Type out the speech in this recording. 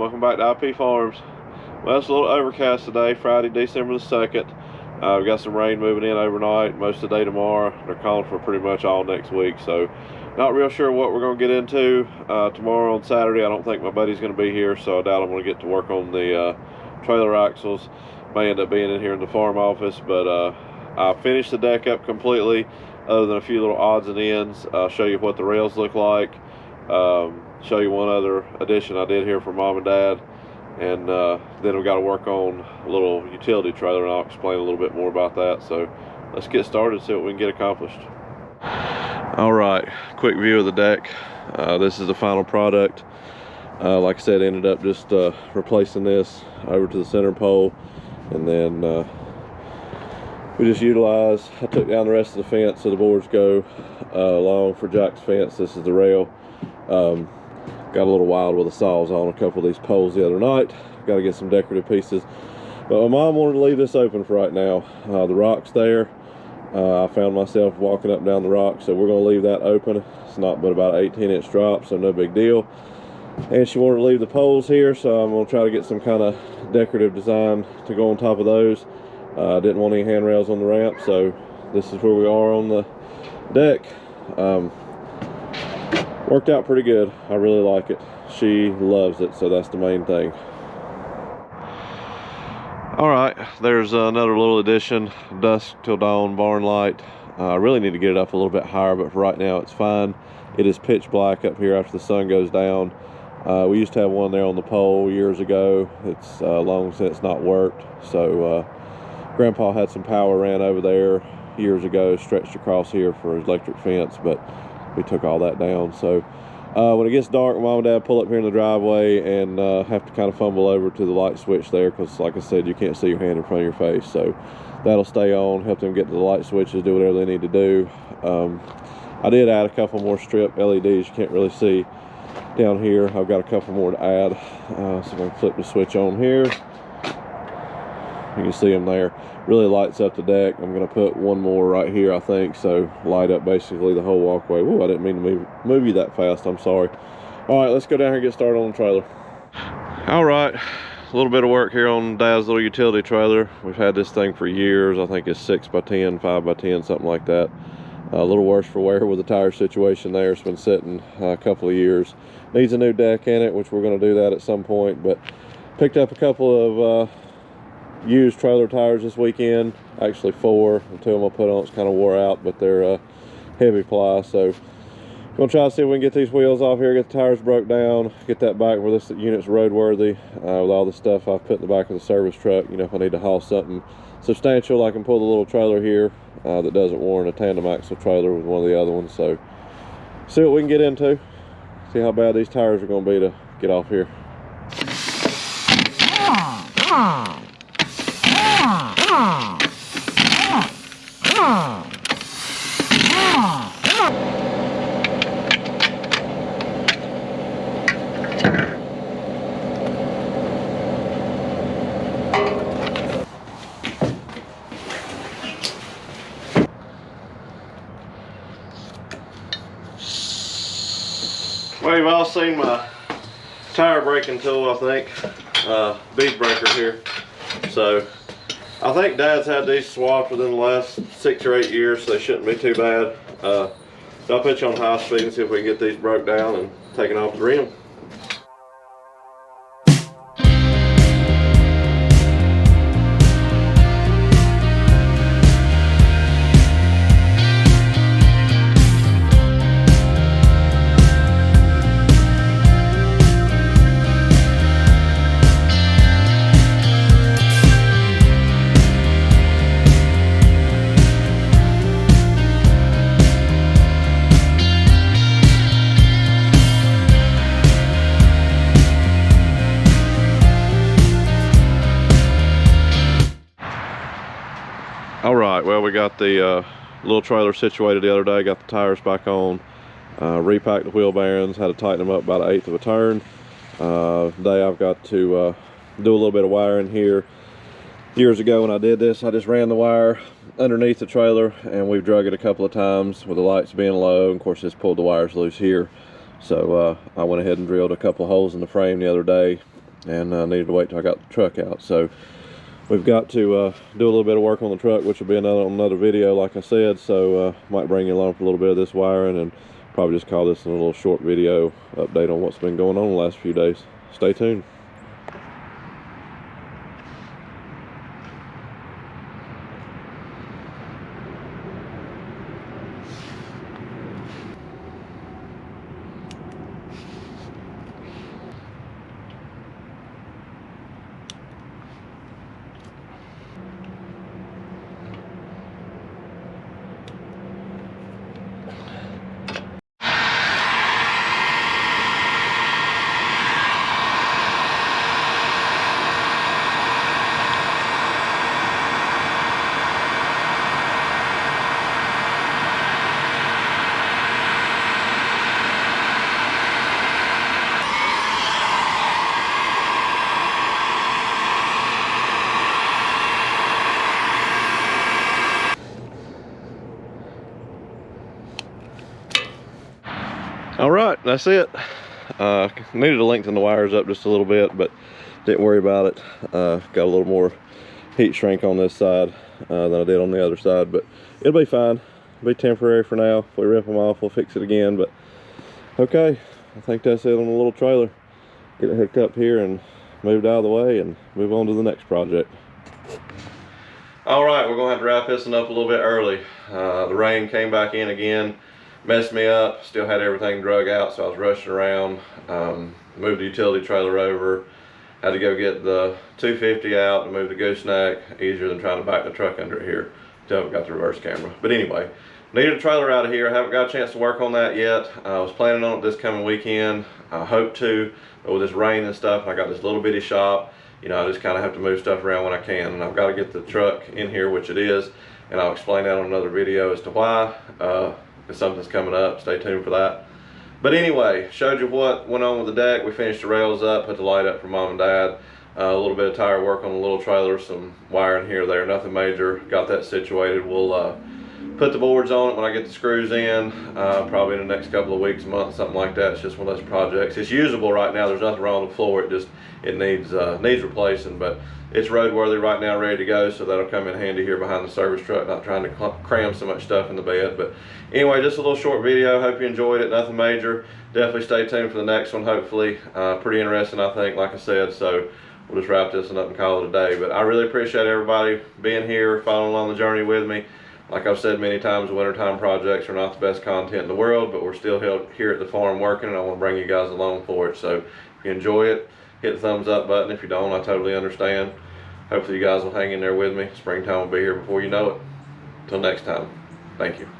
welcome back to IP Farms. Well, it's a little overcast today, Friday, December the 2nd. We've got some rain moving in overnight, most of the day tomorrow. They're calling for pretty much all next week, so not real sure what we're going to get into tomorrow on Saturday. I don't think my buddy's going to be here, so I doubt I'm going to get to work on the trailer axles. May end up being in here in the farm office, but I finished the deck up completely, other than a few little odds and ends. I'll show you what the rails look like. Show you one other addition I did here for Mom and Dad, and then we got to work on a little utility trailer, and I'll explain a little bit more about that. So let's get started and see what we can get accomplished. All right, quick view of the deck. This is the final product. Like I said, ended up just replacing this over to the center pole, and then we just utilized, I took down the rest of the fence so the boards go along for Jack's fence. This is the rail. Got a little wild with the saws on a couple of these poles the other night. Got to get some decorative pieces, but my mom wanted to leave this open for right now. The rock's there. I found myself walking up and down the rock, so we're going to leave that open. It's not but about an 18-inch drop, so no big deal. And she wanted to leave the poles here, so I'm going to try to get some kind of decorative design to go on top of those. Didn't want any handrails on the ramp, so this is where we are on the deck. Worked out pretty good. I really like it. She loves it, so that's the main thing. All right, there's another little addition. Dusk till dawn barn light. I really need to get it up a little bit higher, but for right now it's fine. It is pitch black up here after the sun goes down. We used to have one there on the pole years ago. It's long since not worked, so Grandpa had some power ran over there years ago, stretched across here for his electric fence, but we took all that down. So when it gets dark, Mom and Dad pull up here in the driveway and have to kind of fumble over to the light switch there, because like I said, you can't see your hand in front of your face. So that'll stay on, help them get to the light switches, do whatever they need to do. I did add a couple more strip LEDs you can't really see down here. I've got a couple more to add. So I'm going to flip the switch on here. You can see them there. Really lights up the deck. I'm going to put one more right here, I think, so light up basically the whole walkway. Whoa, I didn't mean to move you that fast. I'm sorry. All right, let's go down here and get started on the trailer. All right, a little bit of work here on Dad's little utility trailer. We've had this thing for years. I think it's 6x10, 5x10, something like that. A little worse for wear with the tire situation there. It's been sitting a couple of years. Needs a new deck in it, which we're going to do that at some point, but picked up a couple of used trailer tires this weekend, actually 4. 2 of them I put on, it's kind of wore out, but they're heavy ply. So gonna try to see if we can get these wheels off here, get the tires broke down, get that back where this unit's roadworthy. With all the stuff I've put in the back of the service truck, you know, if I need to haul something substantial, I can pull the little trailer here that doesn't warrant a tandem axle trailer with one of the other ones. So see what we can get into, see how bad these tires are going to be to get off here. Well, you've all seen my tire braking tool, I think, bead breaker here. So I think Dad's had these swapped within the last 6 or 8 years, so they shouldn't be too bad. So I'll put you on high speed and see if we can get these broke down and taken off the rim. All right, well, we got the little trailer situated the other day, got the tires back on, repacked the wheel bearings, had to tighten them up about 1/8 of a turn. Today I've got to do a little bit of wiring here. Years ago when I did this, I just ran the wire underneath the trailer, and we've drug it a couple of times with the lights being low, and of course just pulled the wires loose here. So I went ahead and drilled a couple of holes in the frame the other day, and needed to wait till I got the truck out. So we've got to do a little bit of work on the truck, which will be another video, like I said. So might bring you along for a little bit of this wiring, and probably just call this a little short video update on what's been going on the last few days. Stay tuned. All right, that's it. Needed to lengthen the wires up just a little bit, but didn't worry about it. Got a little more heat shrink on this side than I did on the other side, but it'll be fine. It'll be temporary for now. If we rip them off, we'll fix it again. But okay, I think that's it on the little trailer. Get it hooked up here and moved out of the way and move on to the next project. All right, we're gonna have to wrap this one up a little bit early. The rain came back in again, messed me up. Still had everything drug out, so I was rushing around. Moved the utility trailer over. Had to go get the 250 out to move the gooseneck. Easier than trying to back the truck under here until I got the reverse camera. But anyway, needed a trailer out of here. I haven't got a chance to work on that yet. I was planning on it this coming weekend. I hope to, but with this rain and stuff, and I got this little bitty shop, you know, I just kind of have to move stuff around when I can. And I've got to get the truck in here, which it is, and I'll explain that on another video as to why. If something's coming up, stay tuned for that. But anyway, showed you what went on with the deck. We finished the rails up, put the light up for mom and dad. A little bit of tire work on the little trailer, some wiring here or there, nothing major. Got that situated. We'll put the boards on it when I get the screws in, probably in the next couple of weeks, month, something like that. It's just one of those projects. It's usable right now. There's nothing wrong with the floor. It needs replacing, but it's roadworthy right now, ready to go. So that'll come in handy here behind the service truck. Not trying to cram so much stuff in the bed, but anyway, just a little short video. Hope you enjoyed it. Nothing major. Definitely stay tuned for the next one. Hopefully, pretty interesting, I think. Like I said, so we'll just wrap this one up and call it a day. But I really appreciate everybody being here, following along the journey with me. Like I've said many times, wintertime projects are not the best content in the world, but we're still here at the farm working, and I want to bring you guys along for it. So if you enjoy it, hit the thumbs up button. If you don't, I totally understand. Hopefully you guys will hang in there with me. Springtime will be here before you know it. Until next time, thank you.